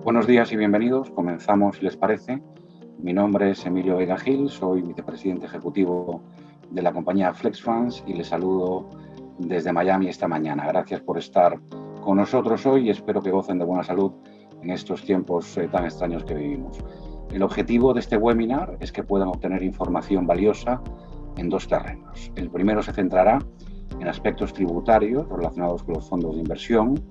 Buenos días y bienvenidos. Comenzamos, si les parece. Mi nombre es Emilio Vega Gil, soy vicepresidente ejecutivo de la compañía FlexFunds y les saludo desde Miami esta mañana. Gracias por estar con nosotros hoy y espero que gocen de buena salud en estos tiempos tan extraños que vivimos. El objetivo de este webinar es que puedan obtener información valiosa en dos terrenos. El primero se centrará en aspectos tributarios relacionados con los fondos de inversión.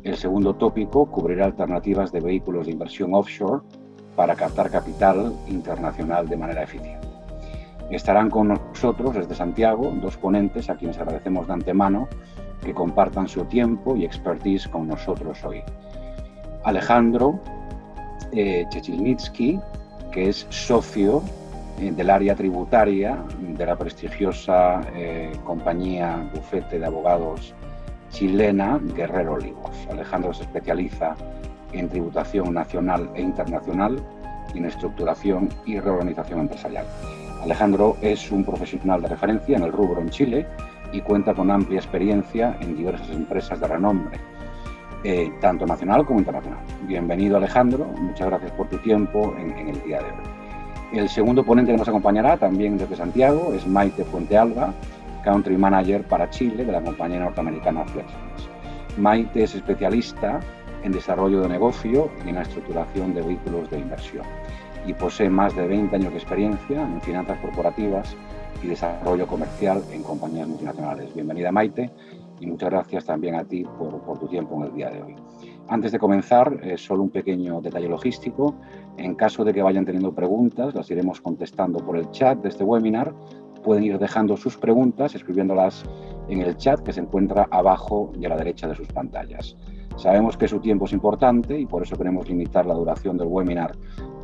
El segundo tópico cubrirá alternativas de vehículos de inversión offshore para captar capital internacional de manera eficiente. Estarán con nosotros desde Santiago dos ponentes a quienes agradecemos de antemano que compartan su tiempo y expertise con nosotros hoy. Alejandro Chechilnitsky, que es socio del área tributaria de la prestigiosa compañía bufete de abogados chilena Guerrero Olivos. Alejandro se especializa en tributación nacional e internacional y en estructuración y reorganización empresarial. Alejandro es un profesional de referencia en el rubro en Chile y cuenta con amplia experiencia en diversas empresas de renombre, tanto nacional como internacional. Bienvenido, Alejandro, muchas gracias por tu tiempo en el día de hoy. El segundo ponente que nos acompañará, también desde Santiago, es Maite Puente-Alba, Country Manager para Chile de la compañía norteamericana FlexFunds. Maite es especialista en desarrollo de negocio y en la estructuración de vehículos de inversión y posee más de 20 años de experiencia en finanzas corporativas y desarrollo comercial en compañías multinacionales. Bienvenida, Maite, y muchas gracias también a ti por tu tiempo en el día de hoy. Antes de comenzar, solo un pequeño detalle logístico. En caso de que vayan teniendo preguntas, las iremos contestando por el chat de este webinar. Pueden ir dejando sus preguntas, escribiéndolas en el chat que se encuentra abajo y a la derecha de sus pantallas. Sabemos que su tiempo es importante y por eso queremos limitar la duración del webinar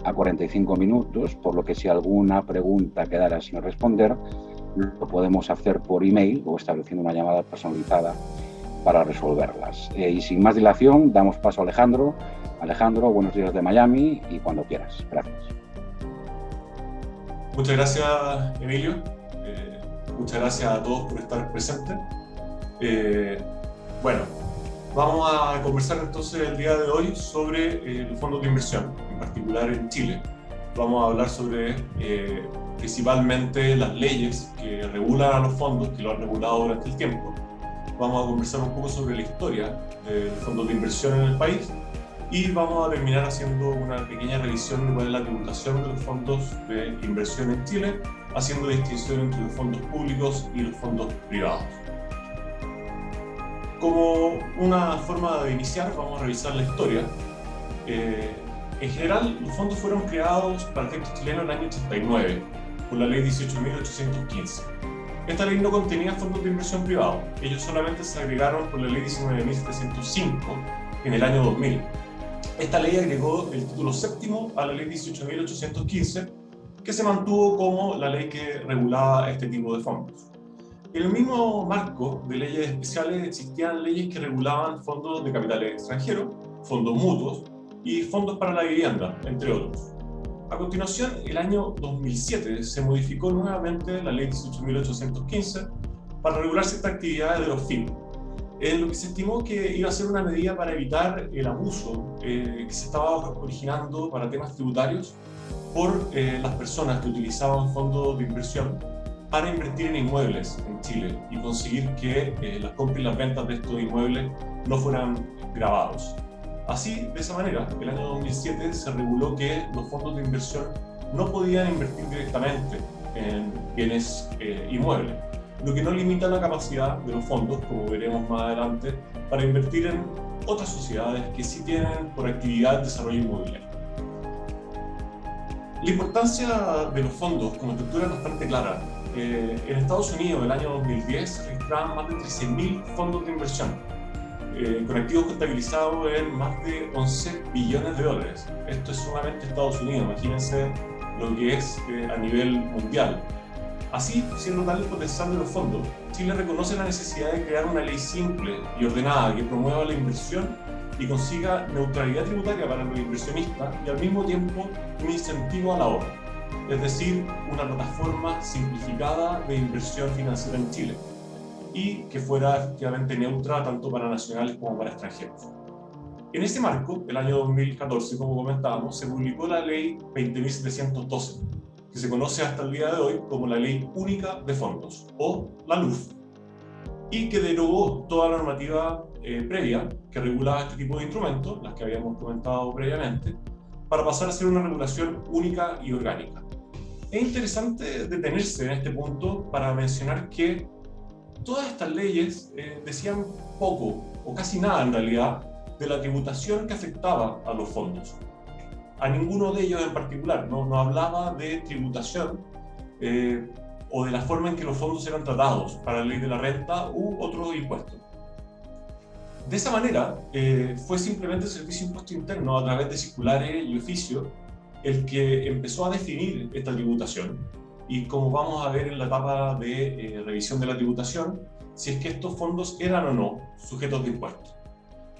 a 45 minutos, por lo que si alguna pregunta quedara sin responder, lo podemos hacer por email o estableciendo una llamada personalizada para resolverlas. Y sin más dilación, damos paso a Alejandro. Alejandro, buenos días de Miami y cuando quieras. Gracias. Muchas gracias, Emilio. Muchas gracias a todos por estar presentes. Bueno, vamos a conversar entonces el día de hoy sobre los fondos de inversión, en particular en Chile. Vamos a hablar sobre principalmente las leyes que regulan a los fondos, que lo han regulado durante el tiempo. Vamos a conversar un poco sobre la historia de los fondos de inversión en el país y vamos a terminar haciendo una pequeña revisión de cuál es la tributación de los fondos de inversión en Chile, haciendo distinción entre los fondos públicos y los fondos privados. Como una forma de iniciar, vamos a revisar la historia. En general, los fondos fueron creados para efectos chilenos en el año 89, por la ley 18.815. Esta ley no contenía fondos de inversión privados, ellos solamente se agregaron por la ley 19.705 en el año 2000. Esta ley agregó el título séptimo a la ley 18.815, que se mantuvo como la ley que regulaba este tipo de fondos. En el mismo marco de leyes especiales existían leyes que regulaban fondos de capitales extranjeros, fondos mutuos y fondos para la vivienda, entre otros. A continuación, el año 2007 se modificó nuevamente la ley 18.815 para regular ciertas actividades de los FIM, en lo que se estimó que iba a ser una medida para evitar el abuso que se estaba originando para temas tributarios por las personas que utilizaban fondos de inversión para invertir en inmuebles en Chile y conseguir que las compras y las ventas de estos inmuebles no fueran gravados. Así, de esa manera, el año 2007 se reguló que los fondos de inversión no podían invertir directamente en bienes inmuebles, lo que no limita la capacidad de los fondos, como veremos más adelante, para invertir en otras sociedades que sí tienen por actividad desarrollo inmobiliario. La importancia de los fondos como estructura es bastante clara. En Estados Unidos, en el año 2010, se registraban más de 13.000 fondos de inversión, con activos contabilizados en más de 11 billones de dólares. Esto es solamente Estados Unidos, imagínense lo que es a nivel mundial. Así, siendo tal el potencial de los fondos, Chile reconoce la necesidad de crear una ley simple y ordenada que promueva la inversión y consiga neutralidad tributaria para los inversionistas y al mismo tiempo un incentivo al ahorro, es decir, una plataforma simplificada de inversión financiera en Chile y que fuera efectivamente neutra tanto para nacionales como para extranjeros. En ese marco, el año 2014, como comentábamos, se publicó la ley 20.712, que se conoce hasta el día de hoy como la Ley Única de Fondos, o la LUF, y que derogó toda la normativa previa que regulaba este tipo de instrumentos, las que habíamos comentado previamente, para pasar a ser una regulación única y orgánica. Es interesante detenerse en este punto para mencionar que todas estas leyes decían poco, o casi nada en realidad, de la tributación que afectaba a los fondos. A ninguno de ellos en particular, no hablaba de tributación o de la forma en que los fondos eran tratados para la ley de la renta u otros impuestos. De esa manera, fue simplemente el Servicio de Impuesto Interno, a través de circulares y oficios, el que empezó a definir esta tributación. Y como vamos a ver en la etapa de revisión de la tributación, si es que estos fondos eran o no sujetos de impuestos.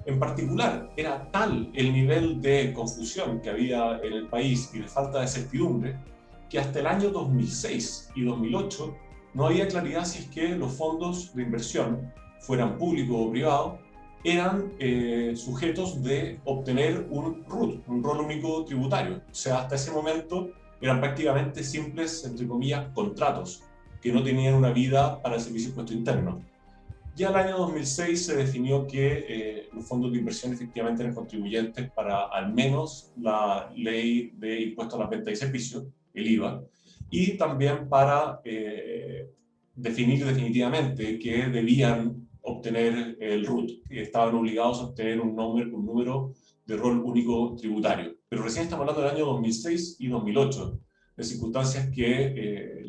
En particular, era tal el nivel de confusión que había en el país y de falta de certidumbre, que hasta el año 2006 y 2008 no había claridad si es que los fondos de inversión, fueran públicos o privados, eran sujetos de obtener un RUT, un rol único tributario. O sea, hasta ese momento eran prácticamente simples, entre comillas, contratos, que no tenían una vida para el Servicio de Impuesto Interno. Ya el año 2006 se definió que los fondos de inversión efectivamente eran contribuyentes para al menos la ley de impuestos a las ventas y servicios, el IVA, y también para definir definitivamente que debían obtener el RUT, que estaban obligados a obtener un número de rol único tributario. Pero recién estamos hablando del año 2006 y 2008, de circunstancias que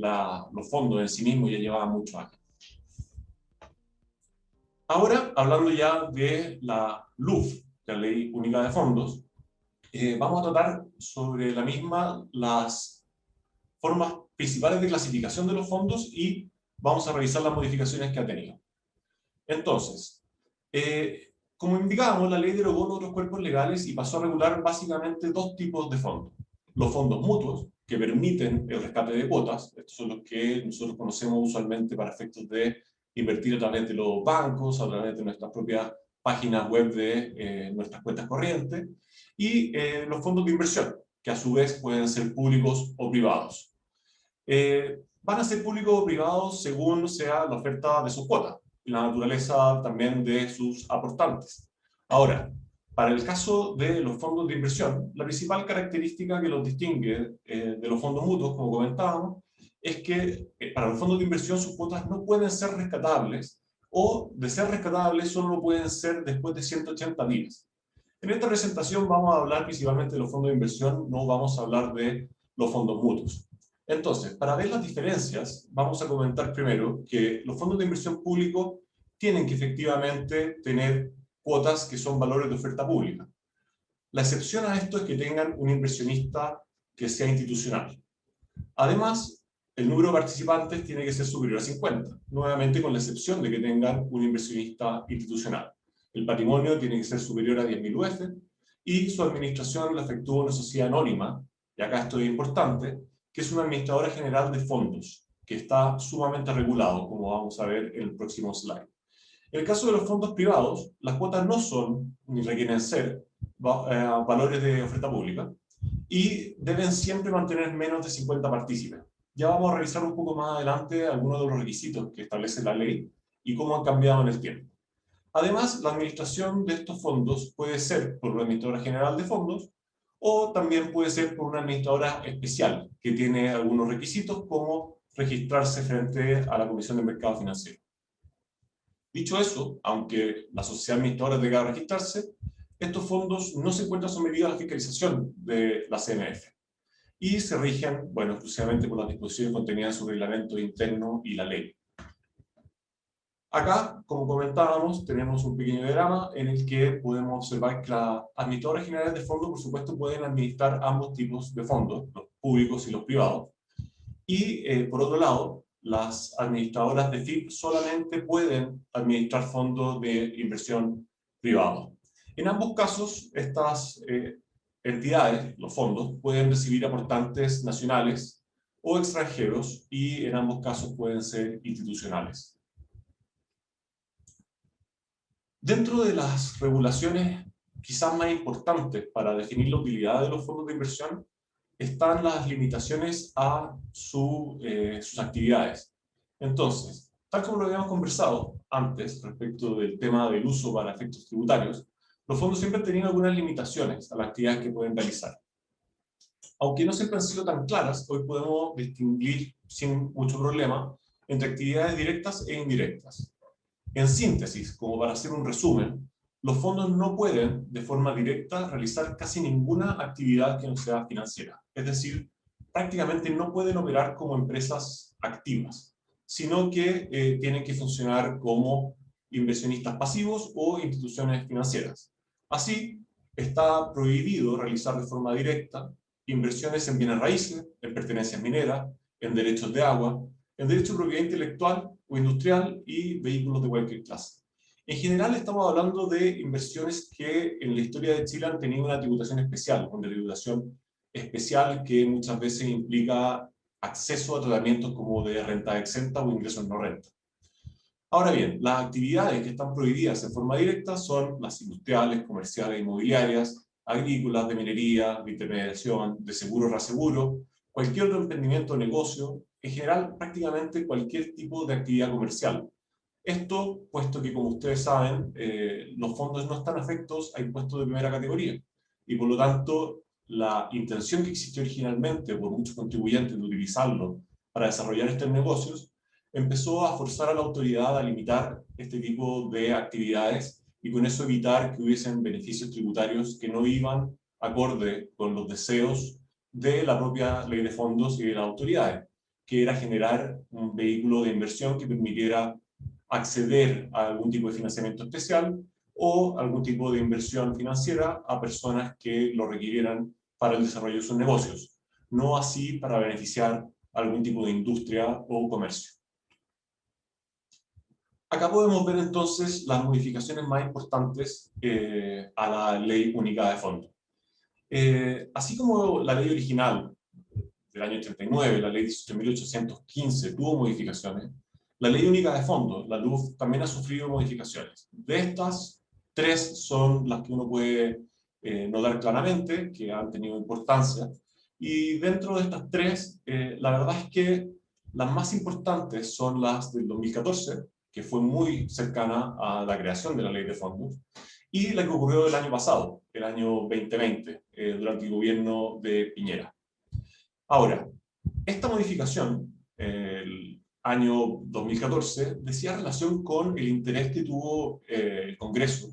los fondos en sí mismos ya llevaban muchos años. Ahora, hablando ya de la LUF, la Ley Única de Fondos, vamos a tratar sobre la misma las formas principales de clasificación de los fondos y vamos a revisar las modificaciones que ha tenido. Entonces, como indicábamos, la ley derogó los otros cuerpos legales y pasó a regular básicamente dos tipos de fondos. Los fondos mutuos, que permiten el rescate de cuotas, estos son los que nosotros conocemos usualmente para efectos de invertir a través de los bancos, a través de nuestras propias páginas web de nuestras cuentas corrientes, y los fondos de inversión, que a su vez pueden ser públicos o privados. Van a ser públicos o privados según sea la oferta de sus cuotas y la naturaleza también de sus aportantes. Ahora, para el caso de los fondos de inversión, la principal característica que los distingue de los fondos mutuos, como comentábamos, es que para los fondos de inversión sus cuotas no pueden ser rescatables, o de ser rescatables solo lo pueden ser después de 180 días. En esta presentación vamos a hablar principalmente de los fondos de inversión, no vamos a hablar de los fondos mutuos. Entonces, para ver las diferencias, vamos a comentar primero que los fondos de inversión públicos tienen que efectivamente tener cuotas que son valores de oferta pública. La excepción a esto es que tengan un inversionista que sea institucional. Además, el número de participantes tiene que ser superior a 50, nuevamente con la excepción de que tengan un inversionista institucional. El patrimonio tiene que ser superior a 10.000 UF y su administración la efectúa una sociedad anónima, y acá esto es importante, que es una administradora general de fondos, que está sumamente regulado, como vamos a ver en el próximo slide. En el caso de los fondos privados, las cuotas no son, ni requieren ser, valores de oferta pública, y deben siempre mantener menos de 50 partícipes. Ya vamos a revisar un poco más adelante algunos de los requisitos que establece la ley y cómo han cambiado en el tiempo. Además, la administración de estos fondos puede ser por una administradora general de fondos o también puede ser por una administradora especial que tiene algunos requisitos como registrarse frente a la Comisión de Mercado Financiero. Dicho eso, aunque la sociedad administradora tenga que registrarse, estos fondos no se encuentran sometidos a la fiscalización de la CMF y se rigen, bueno, exclusivamente por las disposiciones contenidas en su reglamento interno y la ley. Acá, como comentábamos, tenemos un pequeño diagrama en el que podemos observar que las administradoras generales de fondos, por supuesto, pueden administrar ambos tipos de fondos, los públicos y los privados. Y, por otro lado, las administradoras de FIP solamente pueden administrar fondos de inversión privados. En ambos casos, estas entidades, los fondos, pueden recibir aportantes nacionales o extranjeros y en ambos casos pueden ser institucionales. Dentro de las regulaciones quizás más importantes para definir la utilidad de los fondos de inversión están las limitaciones a sus actividades. Entonces, tal como lo habíamos conversado antes respecto del tema del uso para efectos tributarios, los fondos siempre han tenido algunas limitaciones a las actividades que pueden realizar. Aunque no siempre han sido tan claras, hoy podemos distinguir sin mucho problema entre actividades directas e indirectas. En síntesis, como para hacer un resumen, los fondos no pueden, de forma directa, realizar casi ninguna actividad que no sea financiera. Es decir, prácticamente no pueden operar como empresas activas, sino que tienen que funcionar como inversionistas pasivos o instituciones financieras. Así, está prohibido realizar de forma directa inversiones en bienes raíces, en pertenencias mineras, en derechos de agua, en derecho de propiedad intelectual o industrial y vehículos de cualquier clase. En general estamos hablando de inversiones que en la historia de Chile han tenido una tributación especial, una tributación especial que muchas veces implica acceso a tratamientos como de renta exenta o ingresos no renta. Ahora bien, las actividades que están prohibidas en forma directa son las industriales, comerciales, inmobiliarias, agrícolas, de minería, de intermediación, de seguro, reaseguro, cualquier otro emprendimiento o negocio, en general prácticamente cualquier tipo de actividad comercial. Esto, puesto que como ustedes saben, los fondos no están afectos a impuestos de primera categoría y por lo tanto la intención que existió originalmente por muchos contribuyentes de utilizarlo para desarrollar estos negocios empezó a forzar a la autoridad a limitar este tipo de actividades y con eso evitar que hubiesen beneficios tributarios que no iban acorde con los deseos de la propia ley de fondos y de las autoridades, que era generar un vehículo de inversión que permitiera acceder a algún tipo de financiamiento especial o algún tipo de inversión financiera a personas que lo requirieran para el desarrollo de sus negocios, no así para beneficiar a algún tipo de industria o comercio. Acá podemos ver entonces las modificaciones más importantes a la Ley Única de Fondos. Así como la ley original del año 89, la ley 18.815, tuvo modificaciones, la Ley Única de Fondos, la LUF, también ha sufrido modificaciones. De estas, 3 son las que uno puede notar claramente, que han tenido importancia, y dentro de estas 3, la verdad es que las más importantes son las del 2014, que fue muy cercana a la creación de la ley de fondos, y la que ocurrió el año pasado, el año 2020, durante el gobierno de Piñera. Ahora, esta modificación, el año 2014, decía relación con el interés que tuvo el Congreso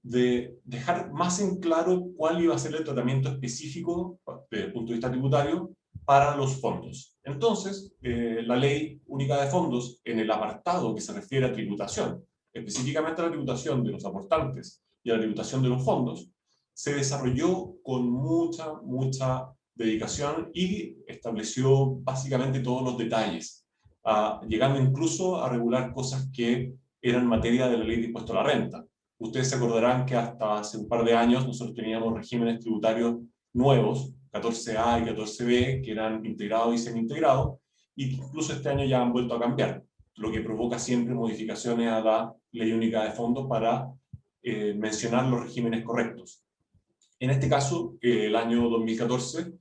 de dejar más en claro cuál iba a ser el tratamiento específico desde el punto de vista tributario para los fondos. Entonces, la Ley Única de Fondos, en el apartado que se refiere a tributación, específicamente a la tributación de los aportantes y a la tributación de los fondos, se desarrolló con mucha dedicación y estableció básicamente todos los detalles, llegando incluso a regular cosas que eran materia de la Ley de Impuesto a la Renta. Ustedes se acordarán que hasta hace un par de años nosotros teníamos regímenes tributarios nuevos, 14A y 14B, que eran integrados y semi-integrados, y incluso este año ya han vuelto a cambiar, lo que provoca siempre modificaciones a la Ley Única de Fondos para mencionar los regímenes correctos. En este caso, el año 2014,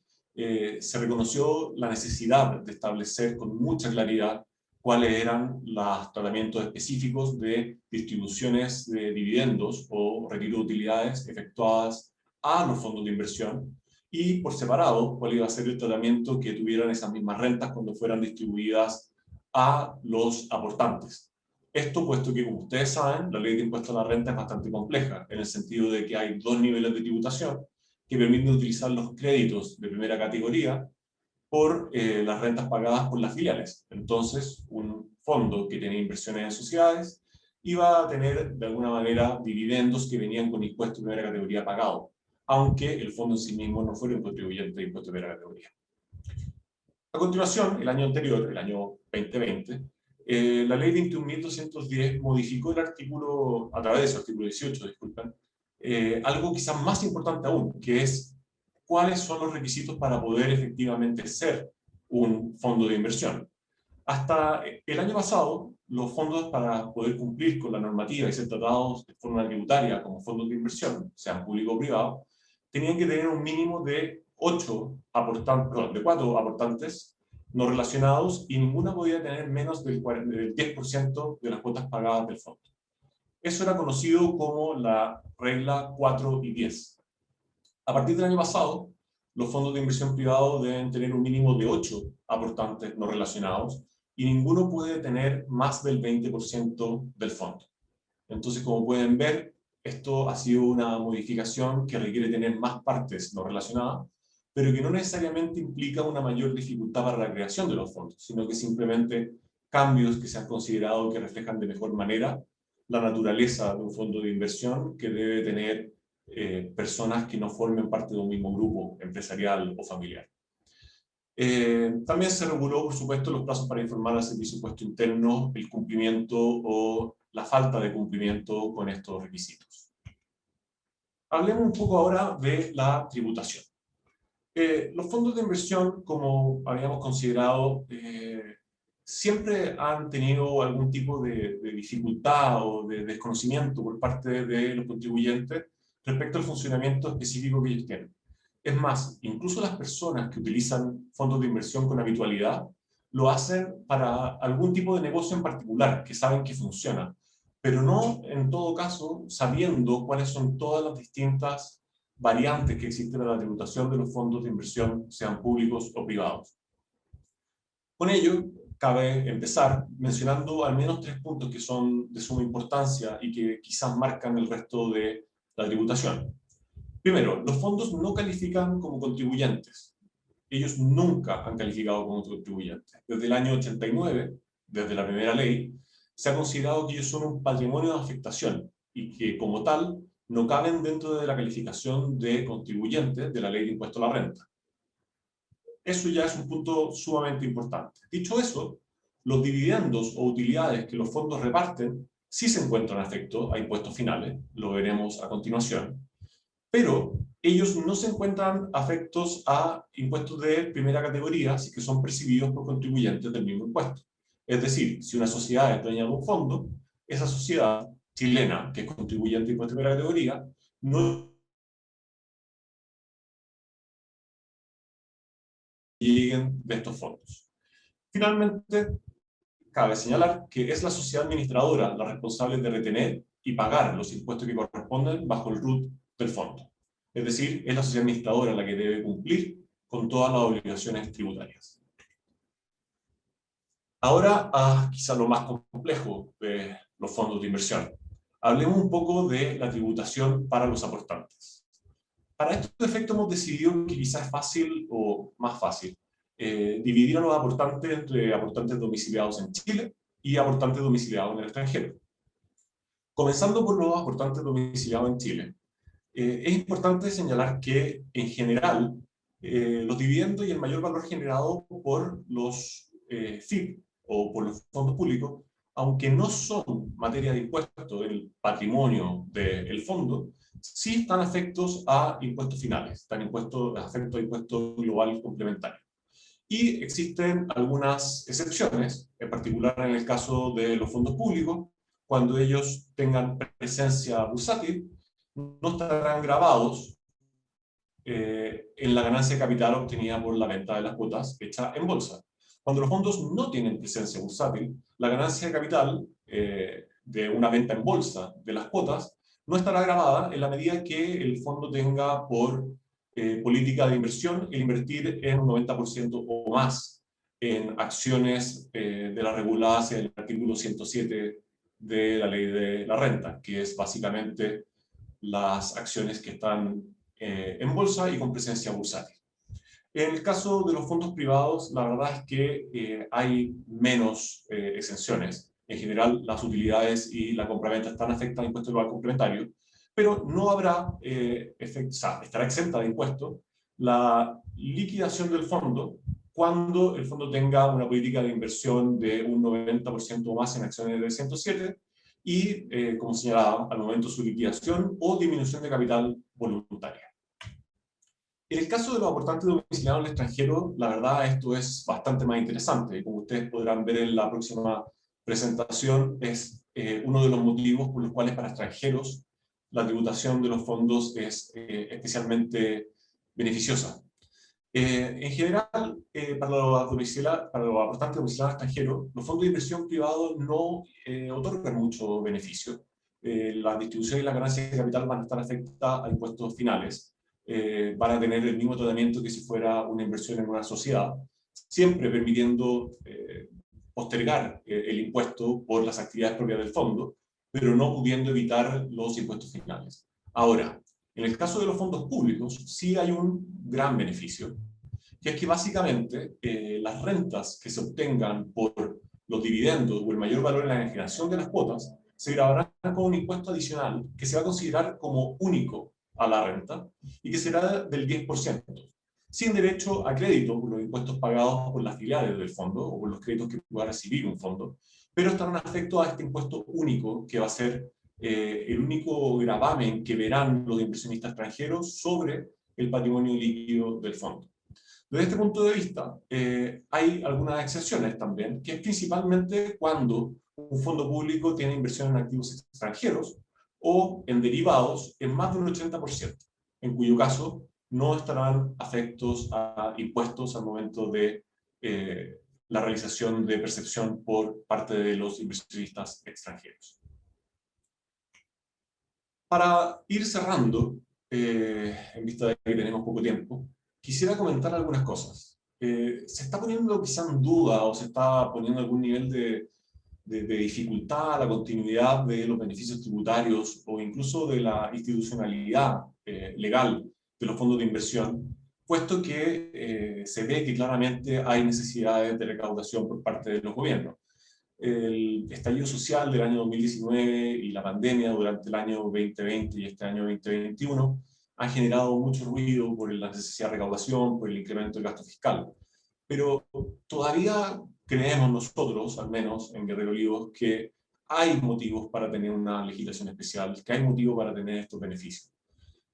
se reconoció la necesidad de establecer con mucha claridad cuáles eran los tratamientos específicos de distribuciones de dividendos o retiro de utilidades efectuadas a los fondos de inversión y por separado cuál iba a ser el tratamiento que tuvieran esas mismas rentas cuando fueran distribuidas a los aportantes. Esto puesto que, como ustedes saben, la ley de impuesto a la renta es bastante compleja, en el sentido de que hay 2 niveles de tributación que permiten utilizar los créditos de primera categoría por las rentas pagadas por las filiales. Entonces, un fondo que tenía inversiones en sociedades iba a tener, de alguna manera, dividendos que venían con impuesto de primera categoría pagado, aunque el fondo en sí mismo no fuera un contribuyente de impuesto de primera categoría. A continuación, el año anterior, el año 2020, la ley 21.210 modificó el artículo, a través de su artículo 18, disculpen, algo quizás más importante aún, que es cuáles son los requisitos para poder efectivamente ser un fondo de inversión. Hasta el año pasado, los fondos, para poder cumplir con la normativa y ser tratados de forma tributaria como fondos de inversión, sean público o privado, tenían que tener un mínimo de 4 aportantes no relacionados, y ninguna podía tener menos del 10% de las cuotas pagadas del fondo. Eso era conocido como la regla 4 y 10. A partir del año pasado, los fondos de inversión privados deben tener un mínimo de 8 aportantes no relacionados, y ninguno puede tener más del 20% del fondo. Entonces, como pueden ver, esto ha sido una modificación que requiere tener más partes no relacionadas, pero que no necesariamente implica una mayor dificultad para la creación de los fondos, sino que simplemente cambios que se han considerado que reflejan de mejor manera la naturaleza de un fondo de inversión, que debe tener personas que no formen parte de un mismo grupo empresarial o familiar. También se reguló, por supuesto, los plazos para informar al Servicio de Impuesto Interno el cumplimiento o la falta de cumplimiento con estos requisitos. Hablemos un poco ahora de la tributación. Los fondos de inversión, como habíamos considerado, siempre han tenido algún tipo de dificultad o de desconocimiento por parte de los contribuyentes respecto al funcionamiento específico que ellos tienen. Es más, incluso las personas que utilizan fondos de inversión con habitualidad lo hacen para algún tipo de negocio en particular, que saben que funciona, pero no, en todo caso, sabiendo cuáles son todas las distintas variantes que existen en la tributación de los fondos de inversión, sean públicos o privados. Con ello, cabe empezar mencionando al menos 3 puntos que son de suma importancia y que quizás marcan el resto de la tributación. Primero, los fondos no califican como contribuyentes. Ellos nunca han calificado como contribuyentes. Desde el año 89, desde la primera ley, se ha considerado que ellos son un patrimonio de afectación y que, como tal, no caben dentro de la calificación de contribuyentes de la Ley de Impuesto a la Renta. Eso ya es un punto sumamente importante. Dicho eso, los dividendos o utilidades que los fondos reparten sí se encuentran afectos a impuestos finales, lo veremos a continuación, pero ellos no se encuentran afectos a impuestos de primera categoría si que son percibidos por contribuyentes del mismo impuesto. Es decir, si una sociedad es dueña de un fondo, esa sociedad chilena, que es contribuyente de impuesto de primera categoría, no lleguen de estos fondos. Finalmente, cabe señalar que es la sociedad administradora la responsable de retener y pagar los impuestos que corresponden bajo el RUT del fondo. Es decir, es la sociedad administradora la que debe cumplir con todas las obligaciones tributarias. Ahora, quizá lo más complejo de los fondos de inversión. Hablemos un poco de la tributación para los aportantes. Para este efecto hemos decidido que quizás es fácil o más fácil dividir a los aportantes entre aportantes domiciliados en Chile y aportantes domiciliados en el extranjero. Comenzando por los aportantes domiciliados en Chile. Es importante señalar que, en general, los dividendos y el mayor valor generado por los FIP o por los fondos públicos, aunque no son materia de impuestos en el patrimonio del fondo, sí están afectos a impuestos finales, están afectos a impuestos globales complementarios. Y existen algunas excepciones, en particular en el caso de los fondos públicos, cuando ellos tengan presencia bursátil, no estarán gravados en la ganancia de capital obtenida por la venta de las cuotas hecha en bolsa. Cuando los fondos no tienen presencia bursátil, la ganancia de capital de una venta en bolsa de las cuotas no estará gravada en la medida que el fondo tenga por política de inversión el invertir en un 90% o más en acciones de las reguladas en el artículo 107 de la Ley de la Renta, que es básicamente las acciones que están en bolsa y con presencia bursátil. En el caso de los fondos privados, la verdad es que hay menos exenciones. En general, las utilidades y la compraventa están afectadas a impuesto global complementario, pero no habrá estará exenta de impuestos la liquidación del fondo cuando el fondo tenga una política de inversión de un 90% o más en acciones del 107 y, como señalaba, al momento de su liquidación o disminución de capital voluntaria. En el caso de los aportantes domiciliados en el extranjero, la verdad esto es bastante más interesante. Como ustedes podrán ver en la próxima presentación es uno de los motivos por los cuales para extranjeros la tributación de los fondos es especialmente beneficiosa. En general, para los aportantes domiciliados extranjeros, los fondos de inversión privados no otorgan mucho beneficio. La distribución y la ganancia de capital van a estar afectadas a impuestos finales. Van a tener el mismo tratamiento que si fuera una inversión en una sociedad, siempre permitiendo postergar el impuesto por las actividades propias del fondo, pero no pudiendo evitar los impuestos finales. Ahora, en el caso de los fondos públicos, sí hay un gran beneficio, que es que básicamente las rentas que se obtengan por los dividendos o el mayor valor en la generación de las cuotas se grabarán con un impuesto adicional que se va a considerar como único a la renta y que será del 10%, sin derecho a crédito por los impuestos pagados por las filiales del fondo o por los créditos que pueda recibir un fondo, pero estarán afectos a este impuesto único que va a ser el único gravamen que verán los inversionistas extranjeros sobre el patrimonio líquido del fondo. Desde este punto de vista, hay algunas excepciones también, que es principalmente cuando un fondo público tiene inversión en activos extranjeros o en derivados en más del 80%, en cuyo caso no estarán afectos a impuestos al momento de la realización de percepción por parte de los inversionistas extranjeros. Para ir cerrando, en vista de que tenemos poco tiempo, quisiera comentar algunas cosas. Se está poniendo quizá en duda o se está poniendo algún nivel de dificultad a la continuidad de los beneficios tributarios o incluso de la institucionalidad legal de los fondos de inversión, puesto que se ve que claramente hay necesidades de recaudación por parte de los gobiernos. El estallido social del año 2019 y la pandemia durante el año 2020 y este año 2021 han generado mucho ruido por la necesidad de recaudación, por el incremento del gasto fiscal. Pero todavía creemos nosotros, al menos en Guerrero Olivos, que hay motivos para tener una legislación especial, que hay motivos para tener estos beneficios.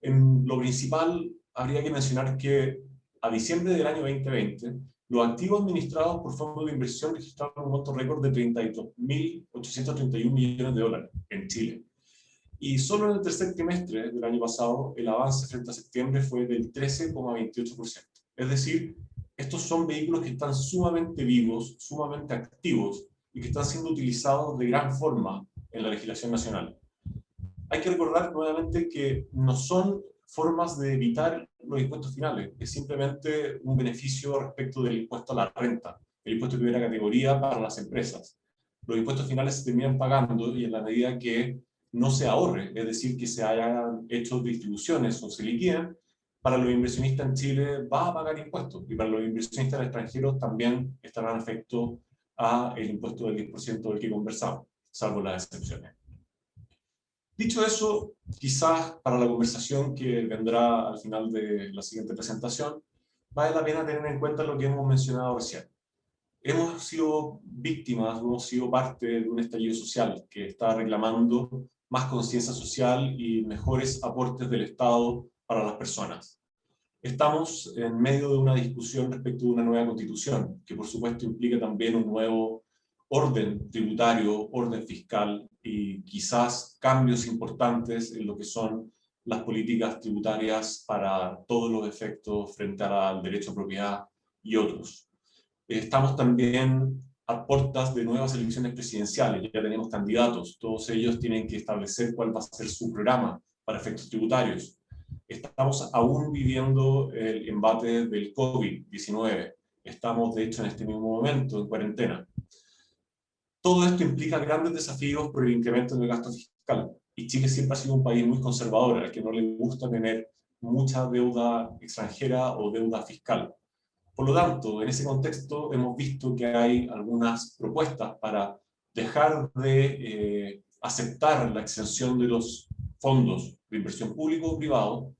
En lo principal, habría que mencionar que a diciembre del año 2020, los activos administrados por fondos de inversión registraron un monto récord de 32.831 millones de dólares en Chile. Y solo en el tercer trimestre del año pasado, el avance frente a septiembre fue del 13,28%. Es decir, estos son vehículos que están sumamente vivos, sumamente activos y que están siendo utilizados de gran forma en la legislación nacional. Hay que recordar nuevamente que no son formas de evitar los impuestos finales, es simplemente un beneficio respecto del impuesto a la renta, el impuesto de primera categoría para las empresas. Los impuestos finales se terminan pagando y en la medida que no se ahorre, es decir, que se hayan hecho distribuciones o se liquiden, para los inversionistas en Chile va a pagar impuestos y para los inversionistas extranjeros también estarán afectos al impuesto del 10% del que conversamos, salvo las excepciones. Dicho eso, quizás para la conversación que vendrá al final de la siguiente presentación, vale la pena tener en cuenta lo que hemos mencionado recién. Hemos sido víctimas, hemos sido parte de un estallido social que está reclamando más conciencia social y mejores aportes del Estado para las personas. Estamos en medio de una discusión respecto de una nueva constitución, que por supuesto implica también un nuevo orden tributario, orden fiscal y quizás cambios importantes en lo que son las políticas tributarias para todos los efectos frente al derecho a propiedad y otros. Estamos también a puertas de nuevas elecciones presidenciales, ya tenemos candidatos, todos ellos tienen que establecer cuál va a ser su programa para efectos tributarios. Estamos aún viviendo el embate del COVID-19, estamos de hecho en este mismo momento en cuarentena. Todo esto implica grandes desafíos por el incremento del gasto fiscal, y Chile siempre ha sido un país muy conservador, al que no le gusta tener mucha deuda extranjera o deuda fiscal. Por lo tanto, en ese contexto hemos visto que hay algunas propuestas para dejar de aceptar la exención de los fondos de inversión público o privado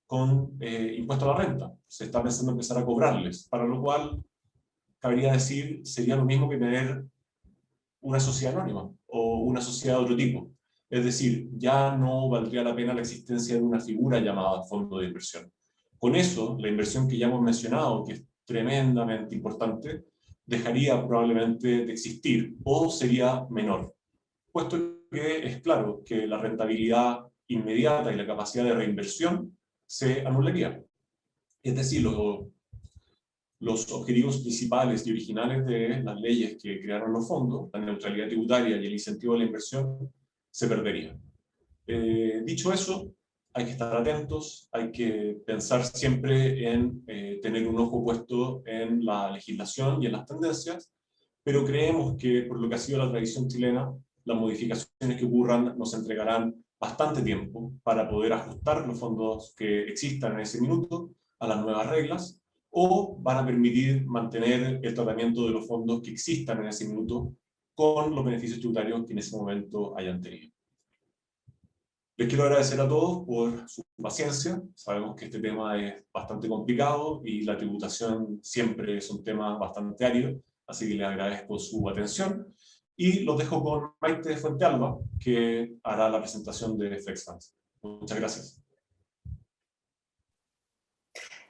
con impuesto a la renta. Se está pensando empezar a cobrarles, para lo cual, cabría decir, sería lo mismo que tener una sociedad anónima o una sociedad de otro tipo. Es decir, ya no valdría la pena la existencia de una figura llamada fondo de inversión. Con eso, la inversión que ya hemos mencionado, que es tremendamente importante, dejaría probablemente de existir o sería menor, puesto que es claro que la rentabilidad inmediata y la capacidad de reinversión se anularía. Es decir, los objetivos principales y originales de las leyes que crearon los fondos, la neutralidad tributaria y el incentivo a la inversión, se perderían. Dicho eso, hay que estar atentos, hay que pensar siempre en tener un ojo puesto en la legislación y en las tendencias, pero creemos que, por lo que ha sido la tradición chilena, las modificaciones que ocurran nos entregarán bastante tiempo para poder ajustar los fondos que existan en ese minuto a las nuevas reglas, o van a permitir mantener el tratamiento de los fondos que existan en ese minuto con los beneficios tributarios que en ese momento hayan tenido. Les quiero agradecer a todos por su paciencia. Sabemos que este tema es bastante complicado y la tributación siempre es un tema bastante árido, así que les agradezco su atención. Y los dejo con Maite Fuentealba, que hará la presentación de FlexFunds. Muchas gracias.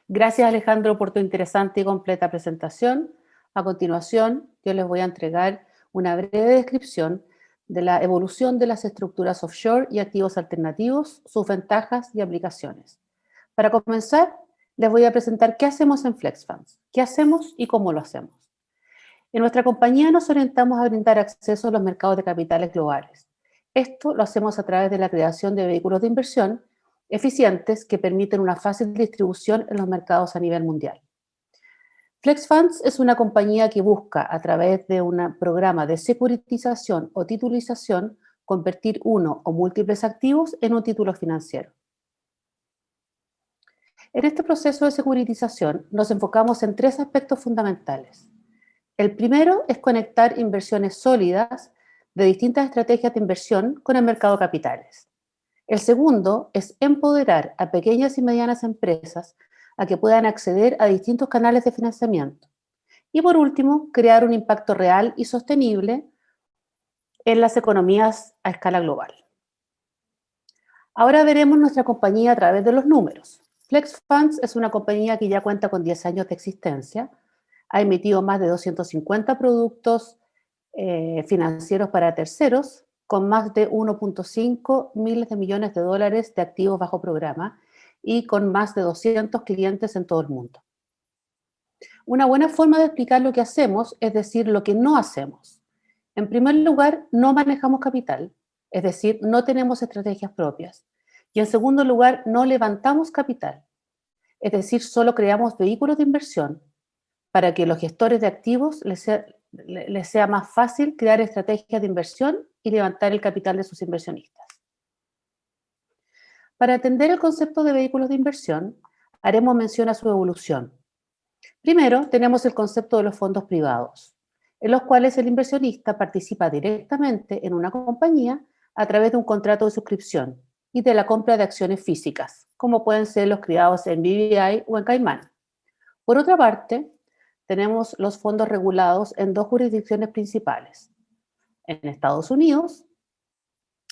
Gracias, Alejandro, por tu interesante y completa presentación. A continuación, yo les voy a entregar una breve descripción de la evolución de las estructuras offshore y activos alternativos, sus ventajas y aplicaciones. Para comenzar, les voy a presentar qué hacemos en FlexFunds, qué hacemos y cómo lo hacemos. En nuestra compañía nos orientamos a brindar acceso a los mercados de capitales globales. Esto lo hacemos a través de la creación de vehículos de inversión eficientes que permiten una fácil distribución en los mercados a nivel mundial. FlexFunds es una compañía que busca, a través de un programa de securitización o titulización, convertir uno o múltiples activos en un título financiero. En este proceso de securitización nos enfocamos en tres aspectos fundamentales. El primero es conectar inversiones sólidas de distintas estrategias de inversión con el mercado de capitales. El segundo es empoderar a pequeñas y medianas empresas a que puedan acceder a distintos canales de financiamiento. Y por último, crear un impacto real y sostenible en las economías a escala global. Ahora veremos nuestra compañía a través de los números. FlexFunds es una compañía que ya cuenta con 10 años de existencia, ha emitido más de 250 productos financieros para terceros, con más de 1.5 miles de millones de dólares de activos bajo programa y con más de 200 clientes en todo el mundo. Una buena forma de explicar lo que hacemos es decir lo que no hacemos. En primer lugar, no manejamos capital, es decir, no tenemos estrategias propias. Y en segundo lugar, no levantamos capital, es decir, solo creamos vehículos de inversión para que los gestores de activos les sea más fácil crear estrategias de inversión y levantar el capital de sus inversionistas. Para entender el concepto de vehículos de inversión, haremos mención a su evolución. Primero, tenemos el concepto de los fondos privados, en los cuales el inversionista participa directamente en una compañía a través de un contrato de suscripción y de la compra de acciones físicas, como pueden ser los criados en BVI o en Caimán. Por otra parte, tenemos los fondos regulados en dos jurisdicciones principales. En Estados Unidos,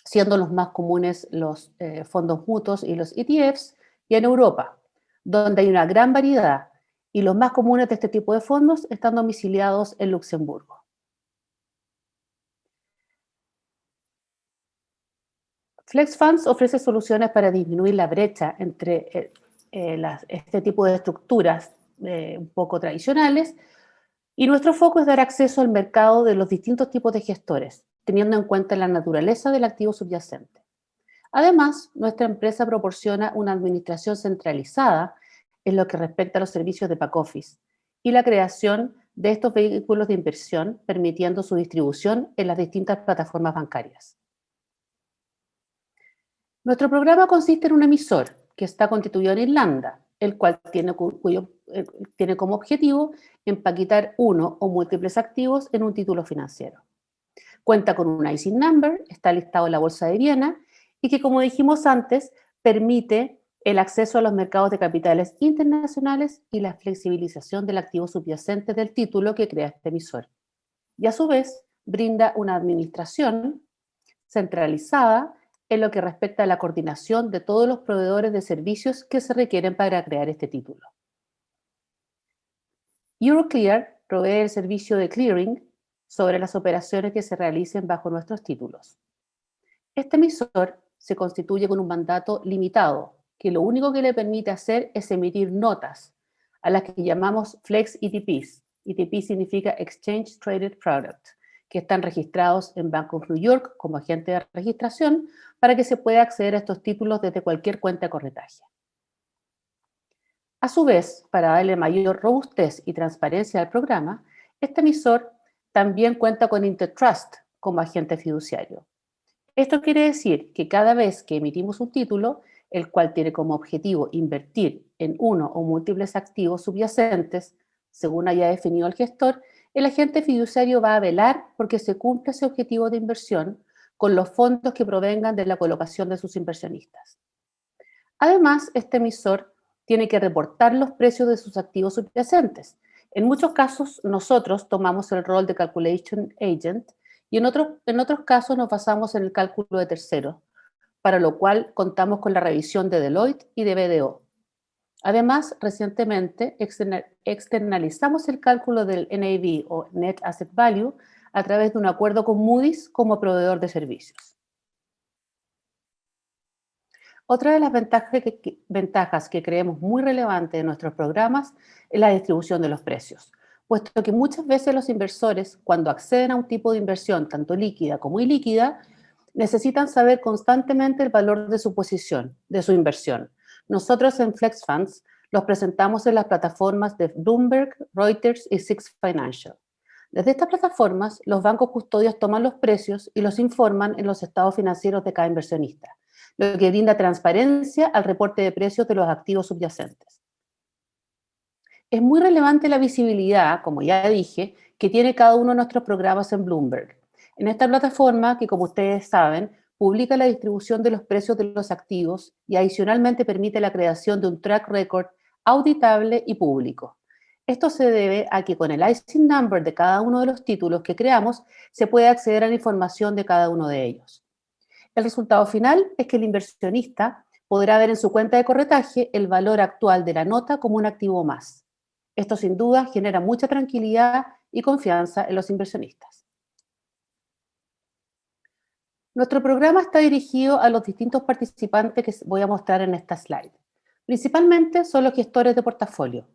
siendo los más comunes los fondos mutuos y los ETFs, y en Europa, donde hay una gran variedad, y los más comunes de este tipo de fondos están domiciliados en Luxemburgo. FlexFunds ofrece soluciones para disminuir la brecha entre este tipo de estructuras un poco tradicionales, y nuestro foco es dar acceso al mercado de los distintos tipos de gestores, teniendo en cuenta la naturaleza del activo subyacente. Además, nuestra empresa proporciona una administración centralizada en lo que respecta a los servicios de back office y la creación de estos vehículos de inversión, permitiendo su distribución en las distintas plataformas bancarias. Nuestro programa consiste en un emisor que está constituido en Irlanda, el cual tiene como objetivo empaquetar uno o múltiples activos en un título financiero. Cuenta con un ISIN number, está listado en la Bolsa de Viena y que, como dijimos antes, permite el acceso a los mercados de capitales internacionales y la flexibilización del activo subyacente del título que crea este emisor. Y a su vez, brinda una administración centralizada en lo que respecta a la coordinación de todos los proveedores de servicios que se requieren para crear este título. Euroclear provee el servicio de clearing sobre las operaciones que se realicen bajo nuestros títulos. Este emisor se constituye con un mandato limitado, que lo único que le permite hacer es emitir notas, a las que llamamos Flex ETPs. ETP significa Exchange Traded Product, que están registrados en Bank of New York como agente de registración para que se pueda acceder a estos títulos desde cualquier cuenta de corretaje. A su vez, para darle mayor robustez y transparencia al programa, este emisor también cuenta con Intertrust como agente fiduciario. Esto quiere decir que cada vez que emitimos un título, el cual tiene como objetivo invertir en uno o múltiples activos subyacentes, según haya definido el gestor, el agente fiduciario va a velar porque se cumpla ese objetivo de inversión con los fondos que provengan de la colocación de sus inversionistas. Además, este emisor tiene que reportar los precios de sus activos subyacentes. En muchos casos, nosotros tomamos el rol de Calculation Agent y en otros casos nos basamos en el cálculo de terceros, para lo cual contamos con la revisión de Deloitte y de BDO. Además, recientemente externalizamos el cálculo del NAV o Net Asset Value a través de un acuerdo con Moody's como proveedor de servicios. Otra de las ventajas que creemos muy relevante de nuestros programas es la distribución de los precios, puesto que muchas veces los inversores, cuando acceden a un tipo de inversión, tanto líquida como ilíquida, necesitan saber constantemente el valor de su posición, de su inversión. Nosotros en FlexFunds los presentamos en las plataformas de Bloomberg, Reuters y Six Financial. Desde estas plataformas, los bancos custodios toman los precios y los informan en los estados financieros de cada inversionista, lo que brinda transparencia al reporte de precios de los activos subyacentes. Es muy relevante la visibilidad, como ya dije, que tiene cada uno de nuestros programas en Bloomberg. En esta plataforma, que como ustedes saben, publica la distribución de los precios de los activos y adicionalmente permite la creación de un track record auditable y público. Esto se debe a que con el ISIN number de cada uno de los títulos que creamos, se puede acceder a la información de cada uno de ellos. El resultado final es que el inversionista podrá ver en su cuenta de corretaje el valor actual de la nota como un activo más. Esto sin duda genera mucha tranquilidad y confianza en los inversionistas. Nuestro programa está dirigido a los distintos participantes que voy a mostrar en esta slide. Principalmente son los gestores de portafolio.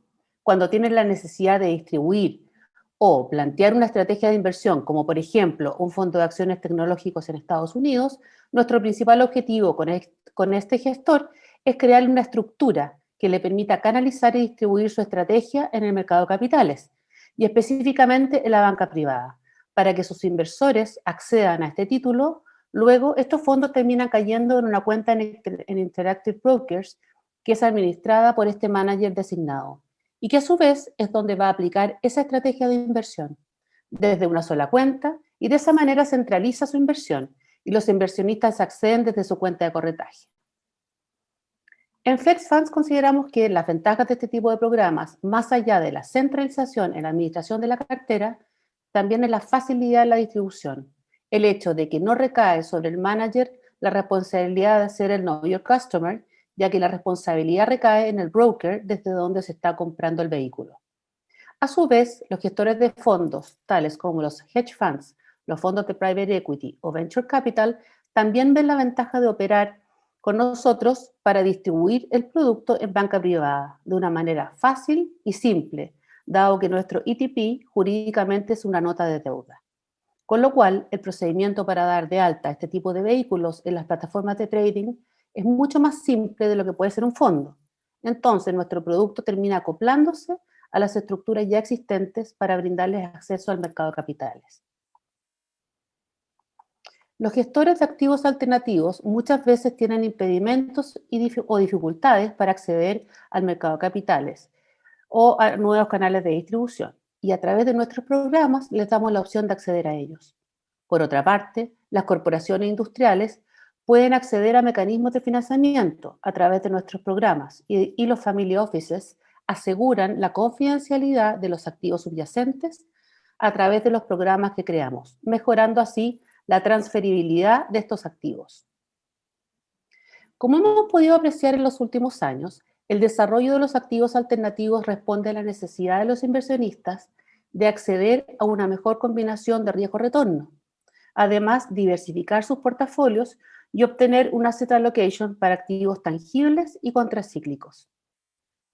Cuando tienen la necesidad de distribuir o plantear una estrategia de inversión, como por ejemplo un fondo de acciones tecnológicos en Estados Unidos, nuestro principal objetivo con este gestor es crear una estructura que le permita canalizar y distribuir su estrategia en el mercado de capitales y específicamente en la banca privada, para que sus inversores accedan a este título. Luego, estos fondos terminan cayendo en una cuenta en Interactive Brokers que es administrada por este manager designado y que a su vez es donde va a aplicar esa estrategia de inversión desde una sola cuenta y de esa manera centraliza su inversión y los inversionistas acceden desde su cuenta de corretaje. En FlexFunds consideramos que las ventajas de este tipo de programas, más allá de la centralización en la administración de la cartera, también es la facilidad en la distribución. El hecho de que no recae sobre el manager la responsabilidad de ser el Know Your Customer, ya que la responsabilidad recae en el broker desde donde se está comprando el vehículo. A su vez, los gestores de fondos, tales como los hedge funds, los fondos de private equity o venture capital, también ven la ventaja de operar con nosotros para distribuir el producto en banca privada de una manera fácil y simple, dado que nuestro ETP jurídicamente es una nota de deuda. Con lo cual, el procedimiento para dar de alta este tipo de vehículos en las plataformas de trading es mucho más simple de lo que puede ser un fondo. Entonces, nuestro producto termina acoplándose a las estructuras ya existentes para brindarles acceso al mercado de capitales. Los gestores de activos alternativos muchas veces tienen impedimentos o dificultades para acceder al mercado de capitales o a nuevos canales de distribución, y a través de nuestros programas les damos la opción de acceder a ellos. Por otra parte, las corporaciones industriales pueden acceder a mecanismos de financiamiento a través de nuestros programas y los family offices aseguran la confidencialidad de los activos subyacentes a través de los programas que creamos, mejorando así la transferibilidad de estos activos. Como hemos podido apreciar en los últimos años, el desarrollo de los activos alternativos responde a la necesidad de los inversionistas de acceder a una mejor combinación de riesgo-retorno. Además, diversificar sus portafolios y obtener una asset allocation para activos tangibles y contracíclicos.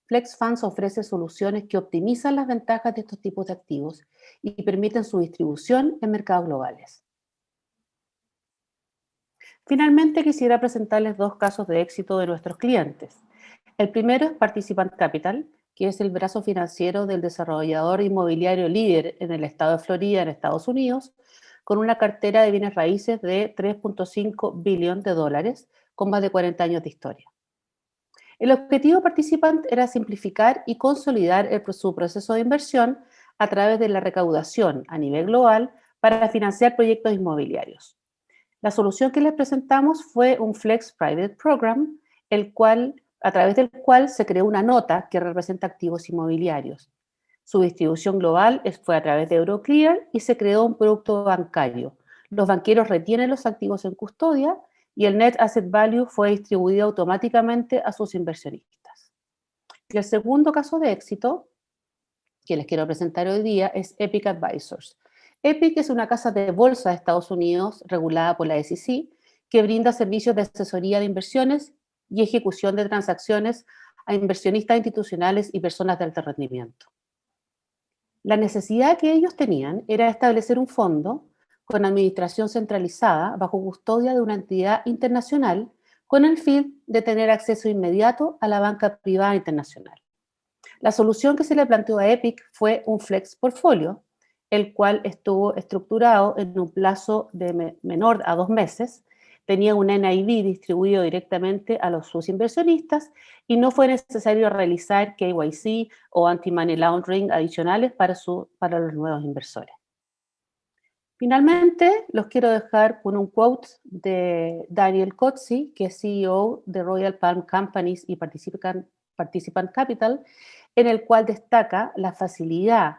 Flex Funds ofrece soluciones que optimizan las ventajas de estos tipos de activos y permiten su distribución en mercados globales. Finalmente, quisiera presentarles dos casos de éxito de nuestros clientes. El primero es Participant Capital, que es el brazo financiero del desarrollador inmobiliario líder en el estado de Florida, en Estados Unidos, con una cartera de bienes raíces de $3.5 billones, con más de 40 años de historia. El objetivo Participant era simplificar y consolidar su proceso de inversión a través de la recaudación a nivel global para financiar proyectos inmobiliarios. La solución que les presentamos fue un Flex Private Program, a través del cual se creó una nota que representa activos inmobiliarios. Su distribución global fue a través de Euroclear y se creó un producto bancario. Los banqueros retienen los activos en custodia y el Net Asset Value fue distribuido automáticamente a sus inversionistas. Y el segundo caso de éxito que les quiero presentar hoy día es Epic Advisors. Epic es una casa de bolsa de Estados Unidos regulada por la SEC que brinda servicios de asesoría de inversiones y ejecución de transacciones a inversionistas institucionales y personas de alto rendimiento. La necesidad que ellos tenían era establecer un fondo con administración centralizada bajo custodia de una entidad internacional con el fin de tener acceso inmediato a la banca privada internacional. La solución que se le planteó a Epic fue un Flex Portfolio, el cual estuvo estructurado en un plazo de menor a 2 meses, tenía un NAV distribuido directamente a sus inversionistas y no fue necesario realizar KYC o anti-money laundering adicionales para los nuevos inversores. Finalmente, los quiero dejar con un quote de Daniel Kotze, que es CEO de Royal Palm Companies y Participant Capital, en el cual destaca la facilidad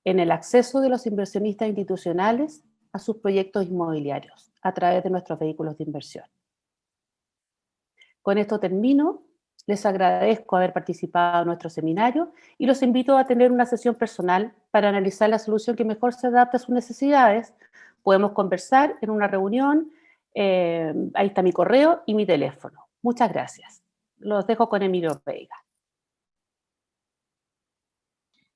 en el acceso de los inversionistas institucionales a sus proyectos inmobiliarios a través de nuestros vehículos de inversión. Con esto termino. Les agradezco haber participado en nuestro seminario y los invito a tener una sesión personal para analizar la solución que mejor se adapta a sus necesidades. Podemos conversar en una reunión. Ahí está mi correo y mi teléfono. Muchas gracias. Los dejo con Emilio Veiga.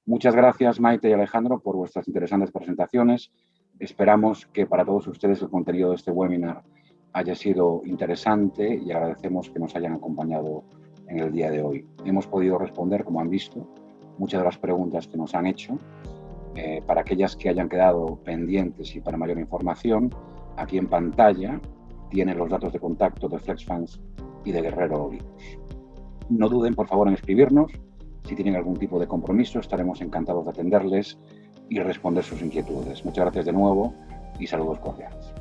Muchas gracias, Maite y Alejandro, por vuestras interesantes presentaciones. Esperamos que para todos ustedes el contenido de este webinar haya sido interesante y agradecemos que nos hayan acompañado en el día de hoy. Hemos podido responder, como han visto, muchas de las preguntas que nos han hecho. Para aquellas que hayan quedado pendientes y para mayor información, aquí en pantalla tienen los datos de contacto de Flex Funds y de Guerrero Olivos. No duden, por favor, en escribirnos. Si tienen algún tipo de compromiso, estaremos encantados de atenderles y responder sus inquietudes. Muchas gracias de nuevo y saludos cordiales.